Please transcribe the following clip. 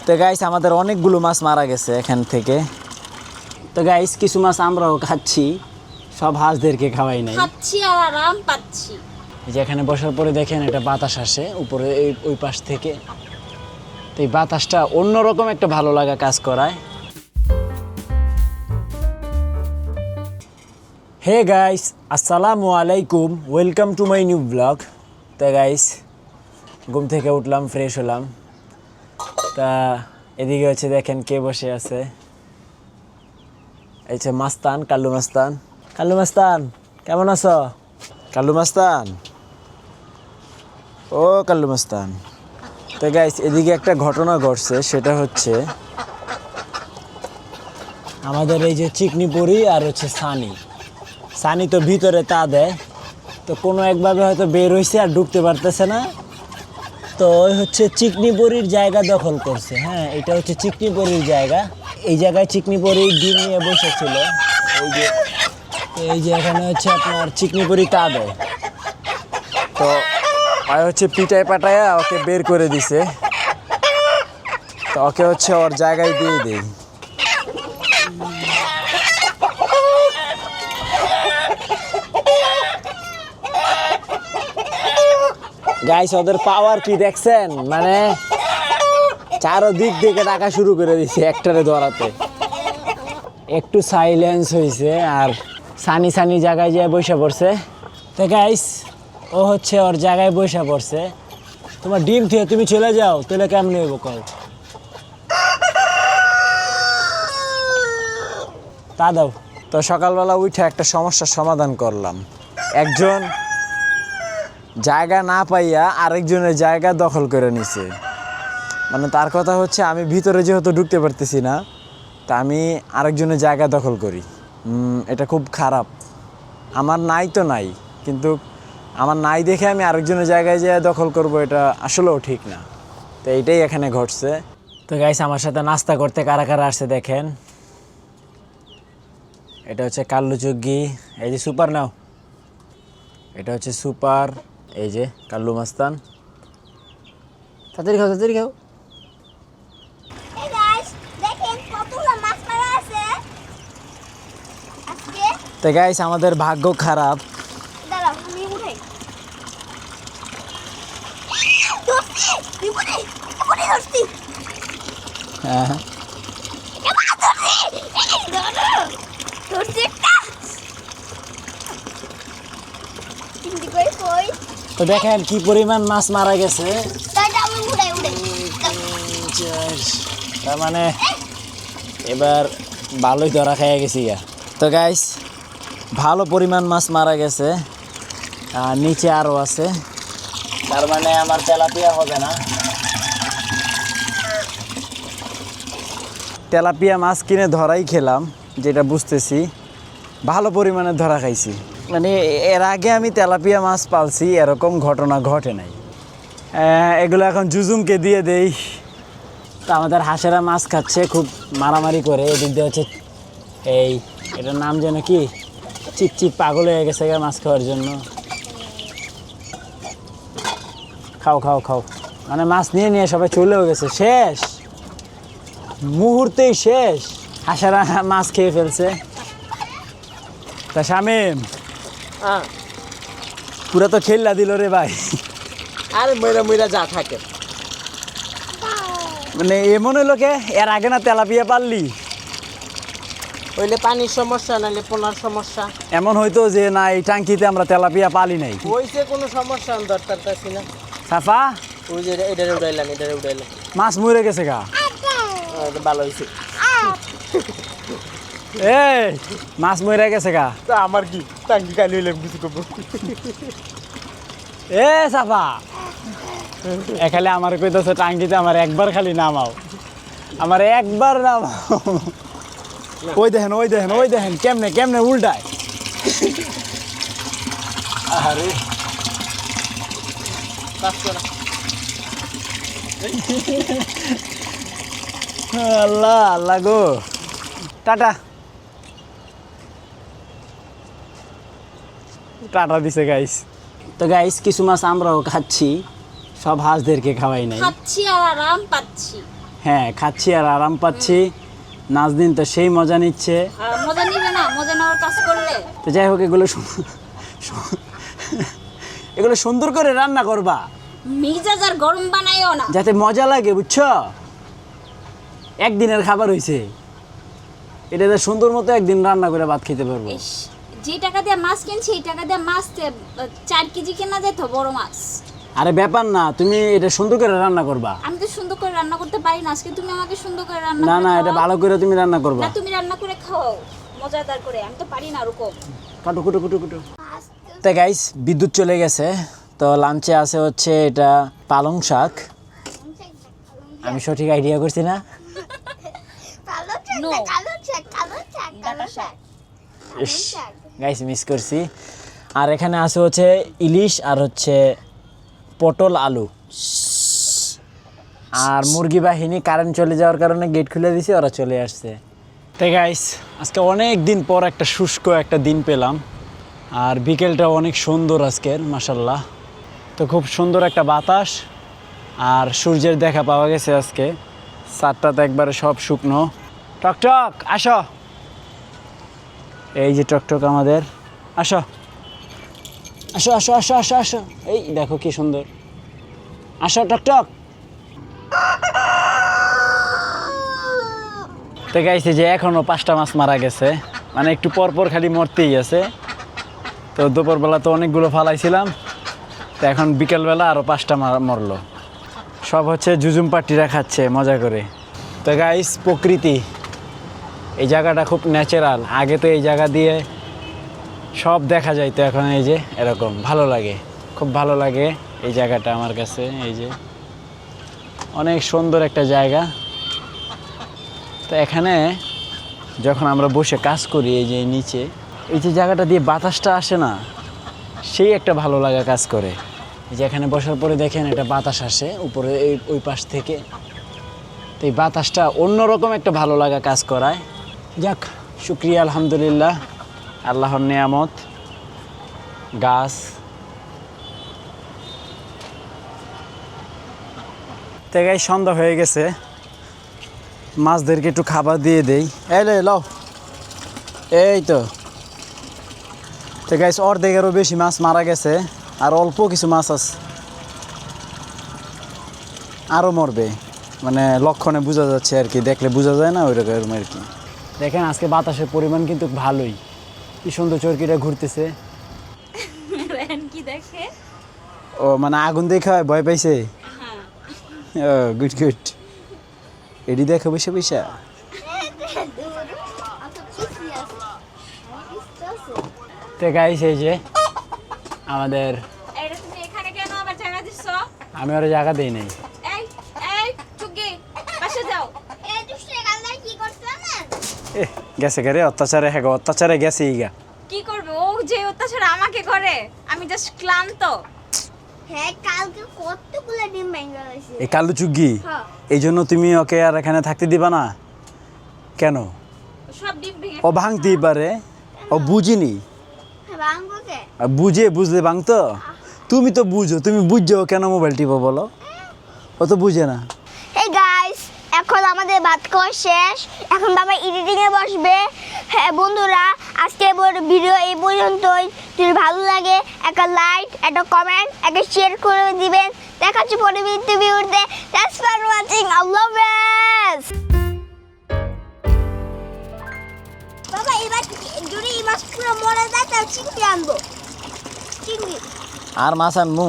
তো গাইস আমাদের অনেকগুলো মাছ মারা গেছে এখান থেকে। তো গাইস কিছু মাছ আমরাও খাচ্ছি, সব হাঁসদেরকে খাওয়াই নাই, খাচ্ছি আর আরাম পাচ্ছি। এই যে এখানে বসার পরে দেখেন এটা বাতাস আসে উপরে ওই পাশ থেকে, তো এই বাতাসটা অন্যরকম একটা ভালো লাগা কাজ করায়। হে গাইস, আসসালামু আলাইকুম, welcome to my new blog. তা গাইস ঘুম থেকে উঠলাম, ফ্রেশ হলাম। তা এদিকে হচ্ছে দেখেন কে বসে আছে, এই যে মাস্তান, কাল্লু মাস্তান। কাল্লু মাস্তান কেমন আছো? কাল্লু মাস্তান, ও কাল্লু মাস্তান। তো গাইস এদিকে একটা ঘটনা ঘটছে, সেটা হচ্ছে আমাদের এই যে চিকনি পরি আর হচ্ছে সানি তো ভিতরে তা দেয়, তো কোনো একভাবে হয়তো বের হয়েছে আর ঢুকতে পারতেছে না, তো ওই হচ্ছে চিকনি পরির জায়গা দখল করছে। হ্যাঁ, এটা হচ্ছে চিকনি পরির জায়গা। এই জায়গায় চিকনি পরি ডিম নিয়ে বসেছিল, এই যে এখানে হচ্ছে আপনার চিকনি পরি তা দেয়, তো হচ্ছে পিটায় পাটায়া ওকে বের করে দিছে, তো ওকে হচ্ছে ওর জায়গায় দিয়ে দেই। গাইস ওদের পাওয়ার কি দেখছেন, মানে চারদিক থেকে ডাকা শুরু করে দিছে একটারে ধরাতে। একটু সাইলেন্স হয়েছে আর সানি জায়গায় যেয়ে বসে পড়ছে। তো গাইস ও হচ্ছে ওর জায়গায় বসে পড়ছে। তোমার ডিম থেকে তুমি চলে যাও, তাহলে কেমন হইব কল? তা দাও। তো সকালবেলা উঠে একটা সমস্যার সমাধান করলাম। একজন জায়গা না পাইয়া আরেকজনের জায়গা দখল করে নিছে। মানে তার কথা হচ্ছে আমি ভিতরে যেহেতু ঢুকতে পারতেছি না, তা আমি আরেকজনের জায়গা দখল করি। এটা খুব খারাপ। আমার নাই তো নাই, কিন্তু আমার নাই দেখে আমি আরেকজনের জায়গায় যেয়ে দখল করব, এটা আসলেও ঠিক না। তো এইটাই এখানে ঘটছে। তো গাইস আমার সাথে নাস্তা করতে কারা কারা আসছে দেখেন। এটা হচ্ছে কাল্লু চুগ্গি, এই যে সুপার নাও, এটা হচ্ছে সুপার, এই যে কাল্লু মাস্তান। তাড়াতাড়ি খাও, তাড়াতাড়ি খাও। এই গাইস দেখেন কতগুলো মাছ মারা আছে আজকে। তো গাইস আমাদের ভাগ্য খারাপ। দাঁড়াও আমি উঠাই। ধরছি। হ্যাঁ ধরছি একটা। চিন্তি করে কই। তো দেখেন কি পরিমাণ মাছ মারা গেছে। তাইটা আমি উঠাই। তার মানে এবার ভালোই ধরা খেয়ে গেছি গা। তো গাইস ভালো পরিমাণ মাছ মারা গেছে, আর নিচে আরও আছে, তার মানে আমার তেলাপিয়া হবে না। তেলাপিয়া মাছ কিনে ধরাই খেলাম, যেটা বুঝতেছি ভালো পরিমাণে ধরা খাইছি। মানে এর আগে আমি তেলাপিয়া মাছ পালছি, এরকম ঘটনা ঘটে নাই। এগুলো এখন জুজুমকে দিয়ে দেই। তো আমাদের হাঁসেরা মাছ খাচ্ছে, খুব মারামারি করে। এদিক দিয়ে হচ্ছে এটার নাম যেন কি, চিপচিপ পাগল হয়ে গেছে মাছ খাওয়ার জন্য। খাও খাও খাও, মানে মাছ নিয়ে নিয়ে সবাই চলেও গেছে, শেষ মুহূর্তেই শেষ, হাঁসেরা মাছ খেয়ে ফেলছে। তা শামিম পুরা তো খেললা দিল রে ভাই। আর ময়রা যা থাকে, মানে এমন হইলো কে, এর আগে না তেলাপিয়া পারলি? হইলে পানির সমস্যা, নাহলে পোনার সমস্যা। এমন হয়তো যে না এই টাঙ্কিতে আমরা তেলাপিয়া পালি নাই, হইছে কোনো সমস্যা দরকার পাচ্ছি না। সাফা ওই যে এটারে উড়াইলাম, মাছ মরে গেছে গা। ভালো হয়েছে। এই মাছ মরে গেছে গা। তা আমার কি টাঙ্কি খালি হইলাম কিছু করবো? এ সাফা এখানে আমার কইতেছে টাঙ্কিতে আমার একবার খালি নামাও, আমার একবার নামাও। ওই দেখেন কেমনে কেমনে উল্টায়। আরে আল্লাহ আল্লাহ গো, টাটা টাটা দিছে গাইস। তো গাইস কিছু মাছ আমরাও খাচ্ছি, সব হাঁসদেরকে খাওয়াই নাই। খাচ্ছি আর আরাম পাচ্ছি। হ্যাঁ খাচ্ছি আর আরাম পাচ্ছি। নাজদিন তো সেই মজা নিচ্ছে। মজা নিবে না, মজা নেওয়ার কাজ করলে। তো যাই হোক, এগুলো সুন্দর করে রান্না করবা, মিজাজ আর গরম বানাইও না। যাতে মজা লাগে, বুঝছো? একদিনের খাবার হইছে, এটা সুন্দর মতো একদিন রান্না করে ভাত খেতে পারবো। ইস, যে টাকা দিয়ে মাছ কিনছি এই টাকা দিয়ে মাছ 4 কেজি কেনা যেত, বড় মাছ। আরে ব্যাপার না, তুমি এটা সুন্দর করে রান্না করবা। আমি তো সুন্দর করে রান্না করতে পারি না, আজকে তুমি আমাকে সুন্দর করে রান্না না করে না, খাওয়াও। এটা ভালো করে তুমি রান্না করবা। না, তুমি রান্না করে খাও মজাদার করে, আমি তো পারি না ওরকম। কাটো কুটো কুটো কুটো। তো গাইস, বিদ্যুৎ চলে গেছে। তো লাঞ্চে আছে হচ্ছে এটা পালং শাক। আমি সঠিক আইডিয়া করছি না? No. ডাটা শাক। ইস গাইস, মিস করছি। আর এখানে আছে হচ্ছে ইলিশ আর হচ্ছে পটল আলু। আর মুরগি বাহিনী কারেন্ট চলে যাওয়ার কারণে গেট খুলে দিয়েছি, ওরা চলে আসছে। তো গাইস, আজকে অনেক দিন পর একটা শুষ্ক একটা দিন পেলাম। আর বিকেলটা অনেক সুন্দর আজকের, মাশাল্লাহ। তো খুব সুন্দর একটা বাতাস আর সূর্যের দেখা পাওয়া গেছে আজকে। চারটাতে একবারে সব শুকনো। টকটক আসো, এই যে টকটক আমাদের, আসো আসো আসো আসো আসো আসো, এই দেখো কি সুন্দর। আসো টকটক। তো গাইছে যে এখনো 5টা মাছ মারা গেছে, মানে একটু পর পর খালি মরতেই আছে। তো দুপুরবেলা তো অনেকগুলো ফালাইছিলাম, তো এখন বিকেলবেলা আরও 5টা মরলো। সব হচ্ছে জুজুম পার্টিরা খাচ্ছে মজা করে। তো গাইস, প্রকৃতি, এই জায়গাটা খুব ন্যাচারাল। আগে তো এই জায়গা দিয়ে সব দেখা যাইতো, এখন এই যে এরকম ভালো লাগে, খুব ভালো লাগে এই জায়গাটা আমার কাছে। এই যে অনেক সুন্দর একটা জায়গা। তো এখানে যখন আমরা বসে কাজ করি, এই যে নিচে এই যে জায়গাটা দিয়ে বাতাসটা আসে না, সেই একটা ভালো লাগা কাজ করে। এই যে এখানে বসার পরে দেখেন একটা বাতাস আসে উপরে ওই পাশ থেকে। তো এই বাতাসটা অন্যরকম একটা ভালো লাগা কাজ করায়। যাক, শুক্রিয়া, আলহামদুলিল্লাহ, আল্লাহর নিয়ামত। গাছ। তো গাই, সন্ধ্যা হয়ে গেছে, মাছদেরকে একটু খাবার দিয়ে দেই। এই লও, এই তো। তো গাইস, অর্ধেকেরও বেশি মাছ মারা গেছে, আর অল্প কিছু মাছ আছে, আরও মরবে। মানে লক্ষণে বোঝা যাচ্ছে আর কি, দেখলে বোঝা যায় না ওই রকম আর কি। দেখেন আজকে বাতাসের পরিমাণ কিন্তু ভালোই, কি সুন্দর চরকিটা ঘুরতেছে। কি দেখে? ও মানে আগুন দেখা ভয় পাইছে। ও গুড গুড, এডি দেখো বসে বসে। তো গাইস, এই যে আমাদের, এটা তুমি এখানে কেন আবার জায়গা দিছো? আমি ওরা জায়গা দেই নাই। এই এই চুগি, পাশে যাও। এই দুষ্টে গালদা কি করছ না? গেছে গারে অত্যাচারে, হ্যাঁ অত্যাচারে গেছে ইগা। কি করবে ও, যে অত্যাচার আমাকে করে? আমি জাস্ট ক্লান্ত। হ্যাঁ, কালকে কতগুলো ডিম ভেঙে গেছে। এই কালু চুগি, এই জন্য তুমি ওকে আর এখানে থাকতে দিবা না কেন? সব ডিম ভেঙে ও ভাঙতেই পারে, ও বুঝিনি। ভাঙবো কে? বুঝলে ভাঙতো। তুমি তো বুঝো, তুমি বুঝছো কেন মোবাইল টিপো বলো? ও তো বুঝে না। এই গাইস, এখন আমাদের ভাত খাওয়া শেষ, এখন বাবা এডিটিং এ বসবে। হ্যাঁ বন্ধুরা, আজকে ভিডিও এই পর্যন্তই। যদি ভালো লাগে একটা লাইক, একটা কমেন্ট, একটা শেয়ার করে দিবেন। দেখা হচ্ছে পরবর্তী ভিডিওতে। থ্যাঙ্কস ফর ওয়াচিং, আল্লাহ হাফেজ। বাবা এবার যদি এই মাছ পুরো মরে যায় তাহলে চিংড়ি আনবো। চিংড়ি আর মাছ আনমু।